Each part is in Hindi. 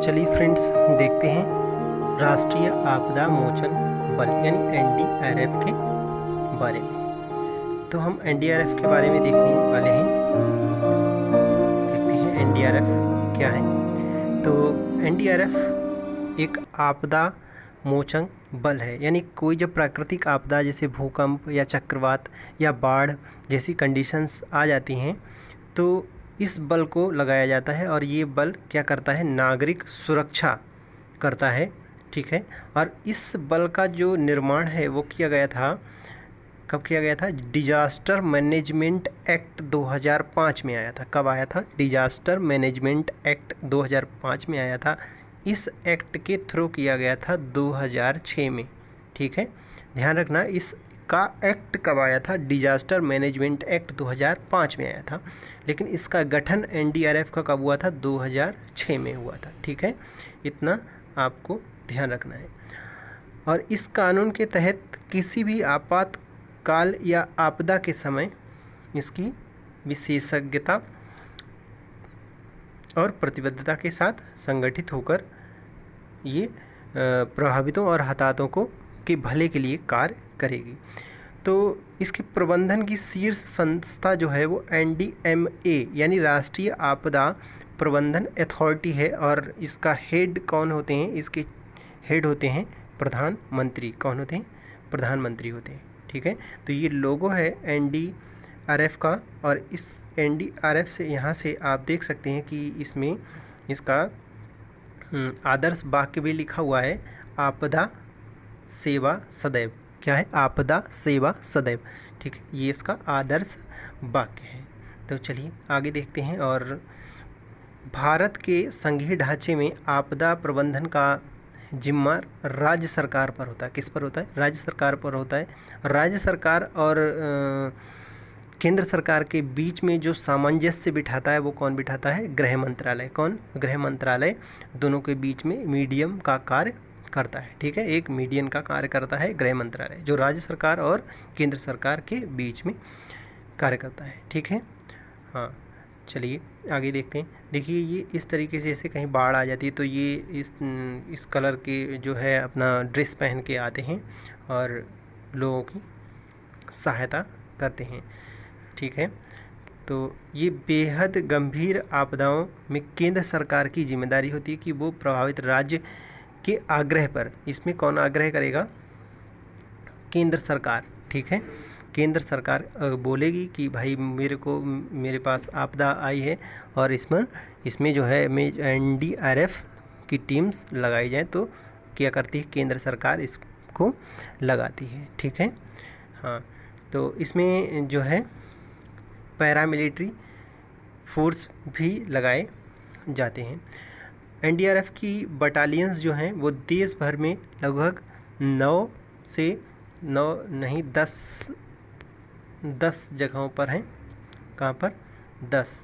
चलिए फ्रेंड्स, देखते हैं राष्ट्रीय आपदा मोचन बल यानी एनडीआरएफ के बारे में। तो हम एनडीआरएफ के बारे में देखने वाले हैं। देखते हैं एनडीआरएफ क्या है। तो एनडीआरएफ एक आपदा मोचन बल है, यानी कोई जब प्राकृतिक आपदा जैसे भूकंप या चक्रवात या बाढ़ जैसी कंडीशंस आ जाती हैं तो इस बल को लगाया जाता है। और ये बल क्या करता है, नागरिक सुरक्षा करता है, ठीक है। और इस बल का जो निर्माण है वो किया गया था, कब किया गया था? डिजास्टर मैनेजमेंट एक्ट 2005 में आया था। कब आया था? डिजास्टर मैनेजमेंट एक्ट 2005 में आया था। इस एक्ट के थ्रू किया गया था 2006 में, ठीक है। ध्यान रखना, इसका एक्ट कब आया था? डिजास्टर मैनेजमेंट एक्ट 2005 में आया था, लेकिन इसका गठन एनडीआरएफ का कब हुआ था? 2006 में हुआ था, ठीक है। इतना आपको ध्यान रखना है। और इस कानून के तहत किसी भी आपातकाल या आपदा के समय इसकी विशेषज्ञता और प्रतिबद्धता के साथ संगठित होकर ये प्रभावितों और हताहतों को के भले के लिए कार्य करेगी। तो इसके प्रबंधन की शीर्ष संस्था जो है वो एनडीएमए यानी राष्ट्रीय आपदा प्रबंधन अथॉरिटी है। और इसका हेड कौन होते हैं? इसके हेड होते हैं प्रधानमंत्री। कौन होते हैं? प्रधानमंत्री होते हैं, ठीक है। तो ये लोगो है एनडीआरएफ का। और इस एनडीआरएफ से यहाँ से आप देख सकते हैं कि इसमें इसका आदर्श वाक्य भी लिखा हुआ है, आपदा सेवा सदैव। क्या है? आपदा सेवा सदैव, ठीक है। ये इसका आदर्श वाक्य है। तो चलिए आगे देखते हैं। और भारत के संघीय ढांचे में आपदा प्रबंधन का जिम्मा राज्य सरकार पर होता है। किस पर होता है? राज्य सरकार पर होता है। राज्य सरकार और केंद्र सरकार के बीच में जो सामंजस्य बिठाता है वो कौन बिठाता है? गृह मंत्रालय। कौन? गृह मंत्रालय दोनों के बीच में मीडियम का कार्य करता है, ठीक है। एक मीडियन का कार्य करता है गृह मंत्रालय, जो राज्य सरकार और केंद्र सरकार के बीच में कार्य करता है, ठीक है। हाँ, चलिए आगे देखते हैं। देखिए ये इस तरीके से, जैसे कहीं बाढ़ आ जाती है तो ये इस कलर के जो है अपना ड्रेस पहन के आते हैं और लोगों की सहायता करते हैं, ठीक है। तो ये बेहद गंभीर आपदाओं में केंद्र सरकार की जिम्मेदारी होती है कि वो प्रभावित राज्य के आग्रह पर, इसमें कौन आग्रह करेगा? केंद्र सरकार, ठीक है। केंद्र सरकार बोलेगी कि भाई मेरे पास आपदा आई है और इसमें जो है एनडीआरएफ की टीम्स लगाई जाए, तो क्या करती है केंद्र सरकार? इसको लगाती है, ठीक है। हाँ, तो इसमें जो है पैरामिलिट्री फोर्स भी लगाए जाते हैं। एनडीआरएफ की बटालियंस जो हैं वो देश भर में लगभग 10 जगहों पर हैं। कहाँ पर?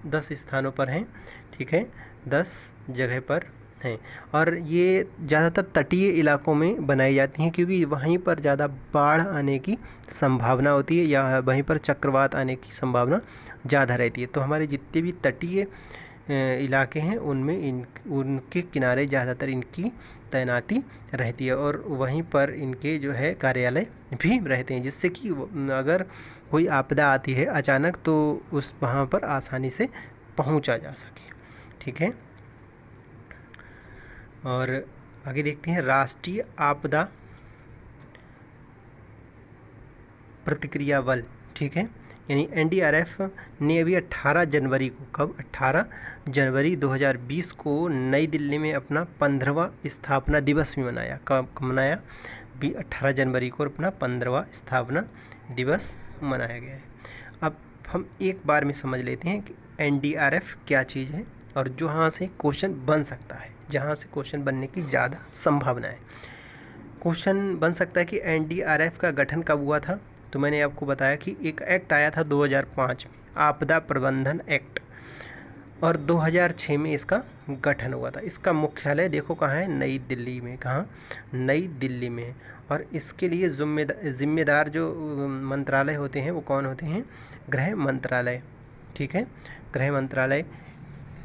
10 स्थानों पर हैं, ठीक है। 10 जगह पर हैं। और ये ज़्यादातर तटीय इलाकों में बनाई जाती हैं, क्योंकि वहीं पर ज़्यादा बाढ़ आने की संभावना होती है या वहीं पर चक्रवात आने की संभावना ज़्यादा रहती है। तो हमारे जितने भी तटीय इलाके हैं उनमें उनके किनारे ज़्यादातर इनकी तैनाती रहती है और वहीं पर इनके जो है कार्यालय भी रहते हैं, जिससे कि अगर कोई आपदा आती है अचानक तो वहाँ पर आसानी से पहुंचा जा सके, ठीक है। और आगे देखते हैं राष्ट्रीय आपदा प्रतिक्रिया बल, ठीक है। यानी एनडीआरएफ ने अभी 18 जनवरी को, कब? 18 जनवरी 2020 को नई दिल्ली में अपना 15वां स्थापना दिवस भी मनाया। कब मनाया? 18 जनवरी को अपना 15वां स्थापना दिवस मनाया गया है। अब हम एक बार में समझ लेते हैं कि एनडीआरएफ क्या चीज़ है और जहाँ से क्वेश्चन बन सकता है, जहाँ से क्वेश्चन बनने की ज़्यादा संभावना है। क्वेश्चन बन सकता है कि एनडीआरएफ का गठन कब हुआ था? तो मैंने आपको बताया कि एक एक्ट आया था 2005 में, आपदा प्रबंधन एक्ट, और 2006 में इसका गठन हुआ था। इसका मुख्यालय देखो कहाँ है? नई दिल्ली में। कहाँ? नई दिल्ली में। और इसके लिए जिम्मेदार जो मंत्रालय होते हैं वो कौन होते हैं? गृह मंत्रालय, ठीक है। गृह मंत्रालय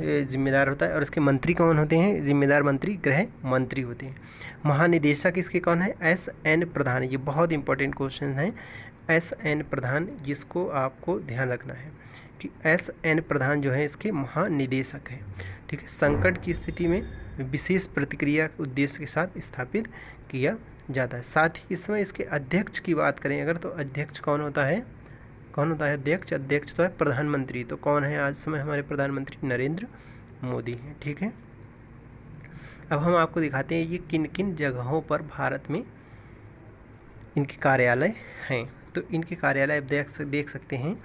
जिम्मेदार होता है। और इसके मंत्री कौन होते हैं? जिम्मेदार मंत्री गृह मंत्री होते हैं। महानिदेशक इसके कौन है? SN प्रधान। ये बहुत इंपॉर्टेंट क्वेश्चन है, SN प्रधान, जिसको आपको ध्यान रखना है कि SN प्रधान जो है इसके महानिदेशक है। ठीक है। संकट की स्थिति में विशेष प्रतिक्रिया के उद्देश्य के साथ स्थापित किया जाता है। साथ ही इस समय इसके अध्यक्ष की बात करें अगर, तो अध्यक्ष कौन होता है? कौन होता है अध्यक्ष? अध्यक्ष तो है प्रधानमंत्री। तो कौन है आज समय हमारे प्रधानमंत्री? नरेंद्र मोदी हैं। ठीक है। अब हम आपको दिखाते हैं ये किन किन जगहों पर भारत में इनके कार्यालय हैं। तो इनके कार्यालय आप देख सकते हैं।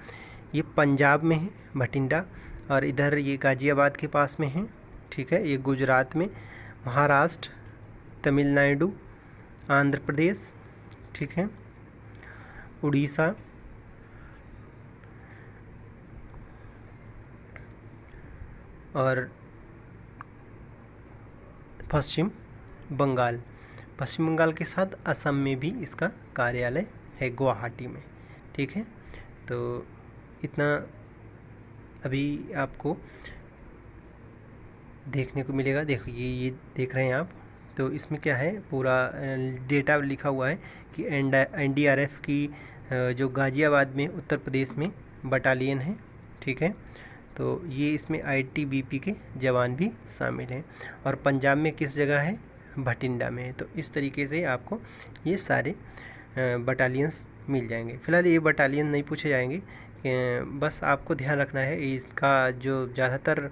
ये पंजाब में है भटिंडा, और इधर ये गाज़ियाबाद के पास में है। ठीक है। ये गुजरात में, महाराष्ट्र, तमिलनाडु, आंध्र प्रदेश, ठीक है, उड़ीसा, और पश्चिम बंगाल। पश्चिम बंगाल के साथ असम में भी इसका कार्यालय है, गुवाहाटी में। ठीक है। तो इतना अभी आपको देखने को मिलेगा। देखो ये देख रहे हैं आप, तो इसमें क्या है, पूरा डेटा लिखा हुआ है कि NDRF की जो गाज़ियाबाद में उत्तर प्रदेश में बटालियन है। ठीक है। तो ये इसमें ITBP के जवान भी शामिल हैं। और पंजाब में किस जगह है? भटिंडा में है। तो इस तरीके से आपको ये सारे बटालियंस मिल जाएंगे। फिलहाल ये बटालियन नहीं पूछे जाएंगे, बस आपको ध्यान रखना है इसका जो ज़्यादातर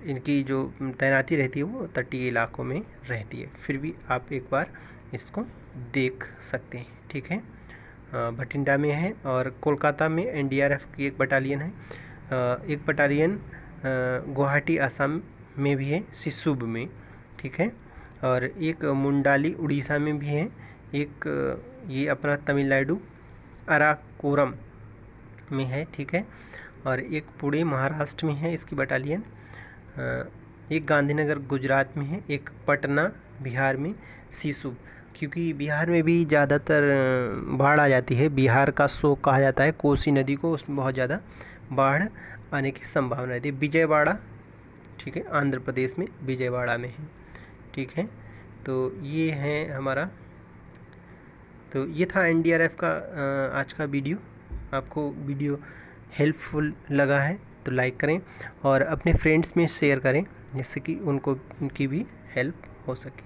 इनकी जो तैनाती रहती है वो तटीय इलाकों में रहती है। फिर भी आप एक बार इसको देख सकते हैं। ठीक है। भटिंडा में है, और कोलकाता में NDRF की एक बटालियन है। एक बटालियन गुवाहाटी असम में भी है, सिसुब में। ठीक है। और एक मुंडाली उड़ीसा में भी है। एक ये अपना तमिलनाडु अराकोरम में है। ठीक है। और एक पुणे महाराष्ट्र में है इसकी बटालियन। एक गांधीनगर गुजरात में है। एक पटना बिहार में, सिसुब, क्योंकि बिहार में भी ज़्यादातर बाढ़ आ जाती है। बिहार का शोक कहा जाता है कोसी नदी को, उसमें बहुत ज़्यादा बाढ़ आने की संभावना रहती है। विजयवाड़ा, ठीक है, आंध्र प्रदेश में विजयवाड़ा में है। ठीक है। तो ये है हमारा, तो ये था NDRF का आज का वीडियो। आपको वीडियो हेल्पफुल लगा है तो लाइक करें और अपने फ्रेंड्स में शेयर करें, जिससे कि उनको उनकी भी हेल्प हो सके।